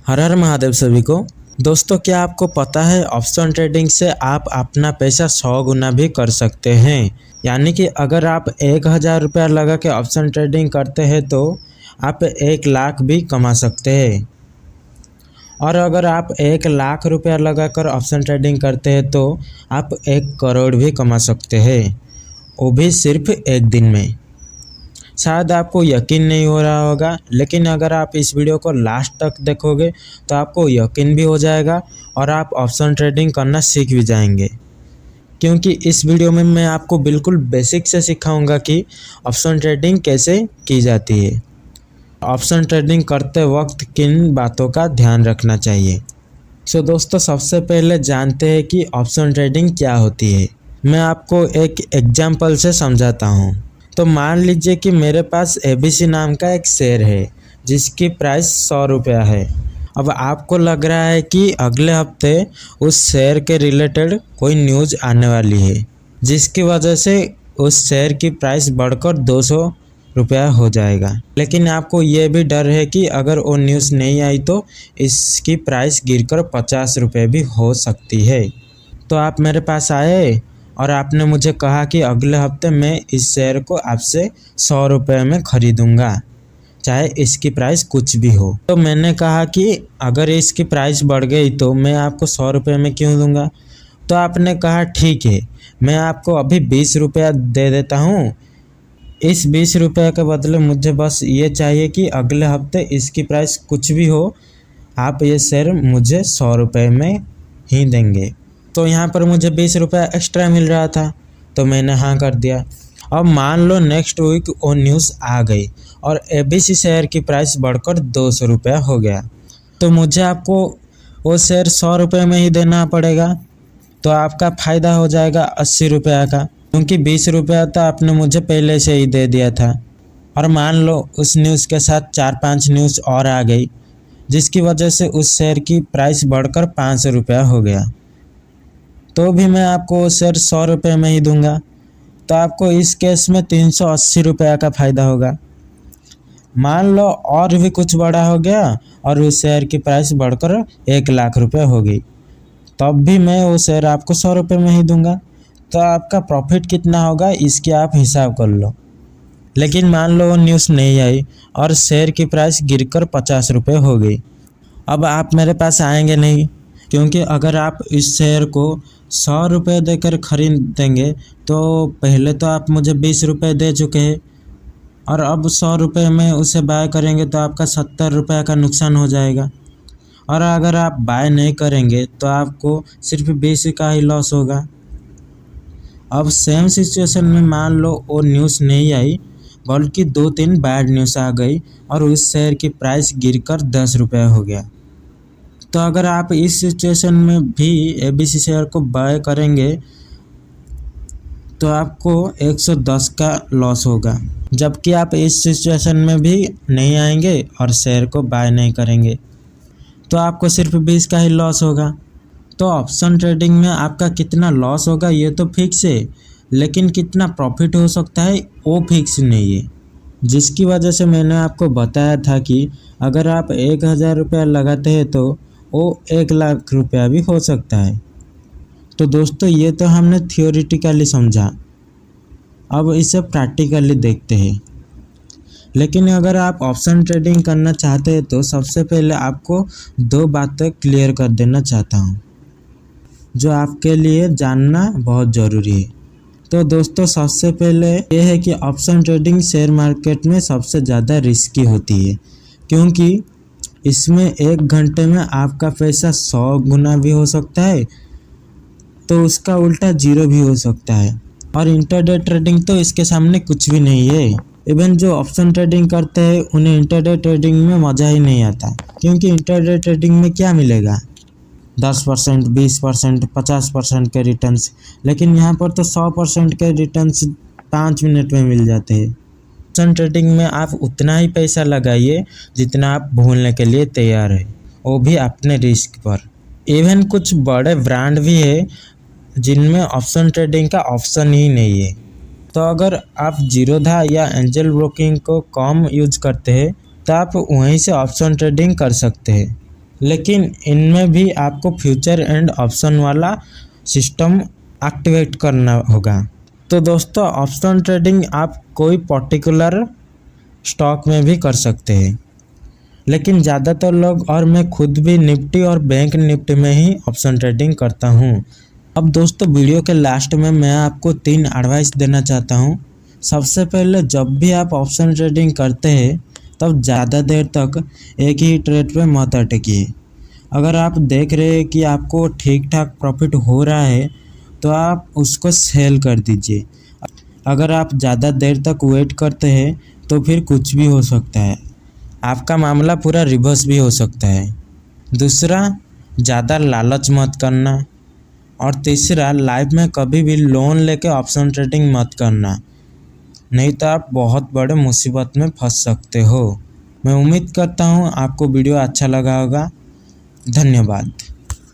हर हर महादेव सभी को। दोस्तों, क्या आपको पता है ऑप्शन ट्रेडिंग से आप अपना पैसा 100 गुना भी कर सकते हैं। यानी कि अगर आप 1000 रुपया लगा के ऑप्शन ट्रेडिंग करते हैं तो आप 1 लाख भी कमा सकते हैं। और अगर आप 1 लाख रुपया लगा कर ऑप्शन ट्रेडिंग करते हैं तो आप 1 करोड़ भी कमा सकते हैं, वो भी सिर्फ एक दिन में। शायद आपको यकीन नहीं हो रहा होगा, लेकिन अगर आप इस वीडियो को लास्ट तक देखोगे तो आपको यकीन भी हो जाएगा और आप ऑप्शन ट्रेडिंग करना सीख भी जाएंगे। क्योंकि इस वीडियो में मैं आपको बिल्कुल बेसिक से सिखाऊंगा कि ऑप्शन ट्रेडिंग कैसे की जाती है, ऑप्शन ट्रेडिंग करते वक्त किन बातों का ध्यान रखना चाहिए। दोस्तों, सबसे पहले जानते हैं कि ऑप्शन ट्रेडिंग क्या होती है। मैं आपको एक एग्जाम्पल से समझाता हूँ। तो मान लीजिए कि मेरे पास ABC नाम का एक शेयर है जिसकी प्राइस 100 रुपया है। अब आपको लग रहा है कि अगले हफ्ते उस शेयर के रिलेटेड कोई न्यूज़ आने वाली है जिसकी वजह से उस शेयर की प्राइस बढ़कर 200 रुपया हो जाएगा। लेकिन आपको ये भी डर है कि अगर वो न्यूज़ नहीं आई तो इसकी प्राइस गिरकर 50 रुपये भी हो सकती है। तो आप मेरे पास आए और आपने मुझे कहा कि अगले हफ्ते मैं इस शेयर को आपसे 100 रुपये में ख़रीदूँगा, चाहे इसकी प्राइस कुछ भी हो। तो मैंने कहा कि अगर इसकी प्राइस बढ़ गई तो मैं आपको 100 रुपये में क्यों दूँगा। तो आपने कहा ठीक है, मैं आपको अभी 20 रुपया दे देता हूँ। इस 20 रुपये के बदले मुझे बस ये चाहिए कि अगले हफ्ते इसकी प्राइस कुछ भी हो, आप ये शेयर मुझे 100 रुपये में ही देंगे। तो यहाँ पर मुझे 20 रुपया एक्स्ट्रा मिल रहा था तो मैंने हाँ कर दिया। अब मान लो नेक्स्ट वीक वो न्यूज़ आ गई और ABC शेयर की प्राइस बढ़कर 200 रुपया हो गया, तो मुझे आपको वो शेयर 100 रुपये में ही देना पड़ेगा। तो आपका फ़ायदा हो जाएगा 80 रुपया का, क्योंकि 20 रुपया तो आपने मुझे पहले से ही दे दिया था। और मान लो उस न्यूज़ के साथ 4-5 न्यूज़ और आ गई जिसकी वजह से उस शेयर की प्राइस बढ़कर 500 रुपया हो गया, तो भी मैं आपको वो शेयर 100 रुपये में ही दूंगा। तो आपको इस केस में 380 रुपया का फ़ायदा होगा। मान लो और भी कुछ बड़ा हो गया और उस शेयर की प्राइस बढ़कर 1 लाख रुपये हो गई, तब भी मैं वो शेयर आपको 100 रुपये में ही दूंगा। तो आपका प्रॉफिट कितना होगा इसकी आप हिसाब कर लो। लेकिन मान लो वो न्यूज़ नहीं आई और शेयर की प्राइस गिरकर 50 रुपये हो गई। अब आप मेरे पास आएंगे नहीं, क्योंकि अगर आप इस शेयर को 100 रुपये देकर खरीद देंगे तो पहले तो आप मुझे 20 रुपये दे चुके हैं और अब 100 रुपये में उसे बाय करेंगे तो आपका 70 रुपये का नुकसान हो जाएगा। और अगर आप बाय नहीं करेंगे तो आपको सिर्फ 20 का ही लॉस होगा। अब सेम सिचुएशन में मान लो वो न्यूज़ नहीं आई बल्कि 2-3 बैड न्यूज़ आ गई और उस शेयर की प्राइस गिरकर 10 रुपये हो गया। तो अगर आप इस सिचुएशन में भी ABC शेयर को बाय करेंगे तो आपको 110 का लॉस होगा, जबकि आप इस सिचुएशन में भी नहीं आएंगे और शेयर को बाय नहीं करेंगे तो आपको सिर्फ 20 का ही लॉस होगा। तो ऑप्शन ट्रेडिंग में आपका कितना लॉस होगा ये तो फिक्स है, लेकिन कितना प्रॉफिट हो सकता है वो फिक्स नहीं है। जिसकी वजह से मैंने आपको बताया था कि अगर आप 1000 रुपया लगाते हैं तो वो 1 लाख रुपया भी हो सकता है। तो दोस्तों, ये तो हमने थियोरिटिकली समझा, अब इसे प्रैक्टिकली देखते हैं। लेकिन अगर आप ऑप्शन ट्रेडिंग करना चाहते हैं तो सबसे पहले आपको 2 बातें क्लियर कर देना चाहता हूँ जो आपके लिए जानना बहुत ज़रूरी है। तो दोस्तों, सबसे पहले ये है कि ऑप्शन ट्रेडिंग शेयर मार्केट में सबसे ज़्यादा रिस्की होती है, क्योंकि इसमें 1 घंटे में आपका पैसा 100 गुना भी हो सकता है तो उसका उल्टा 0 भी हो सकता है। और इंटरडे ट्रेडिंग तो इसके सामने कुछ भी नहीं है। इवन जो ऑप्शन ट्रेडिंग करते हैं उन्हें इंटरडे ट्रेडिंग में मज़ा ही नहीं आता, क्योंकि इंटरडे ट्रेडिंग में क्या मिलेगा 10%, 20%, 50% के रिटर्न्स, लेकिन यहाँ पर तो 100% के रिटर्न्स 5 मिनट में मिल जाते हैं। ऑप्शन ट्रेडिंग में आप उतना ही पैसा लगाइए जितना आप भूलने के लिए तैयार है, वो भी अपने रिस्क पर। इवन कुछ बड़े ब्रांड भी है जिनमें ऑप्शन ट्रेडिंग का ऑप्शन ही नहीं है। तो अगर आप जीरोधा या एंजल ब्रोकिंग को कम यूज करते हैं तो आप वहीं से ऑप्शन ट्रेडिंग कर सकते हैं। लेकिन इनमें भी आपको फ्यूचर एंड ऑप्शन वाला सिस्टम एक्टिवेट करना होगा। तो दोस्तों ऑप्शन ट्रेडिंग आप कोई पर्टिकुलर स्टॉक में भी कर सकते हैं, लेकिन ज़्यादातर लोग और मैं खुद भी निफ्टी और बैंक निफ्टी में ही ऑप्शन ट्रेडिंग करता हूँ। अब दोस्तों वीडियो के लास्ट में मैं आपको 3 एडवाइस देना चाहता हूँ। सबसे पहले जब भी आप ऑप्शन ट्रेडिंग करते हैं तब ज़्यादा देर तक एक ही ट्रेड पे मत अटकिए। अगर आप देख रहे हैं कि आपको ठीक ठाक प्रॉफिट हो रहा है तो आप उसको सेल कर दीजिए। अगर आप ज़्यादा देर तक वेट करते हैं तो फिर कुछ भी हो सकता है, आपका मामला पूरा रिवर्स भी हो सकता है। दूसरा, ज़्यादा लालच मत करना। और तीसरा, लाइफ में कभी भी लोन लेके ऑप्शन ट्रेडिंग मत करना, नहीं तो आप बहुत बड़े मुसीबत में फंस सकते हो। मैं उम्मीद करता हूँ आपको वीडियो अच्छा लगा होगा। धन्यवाद।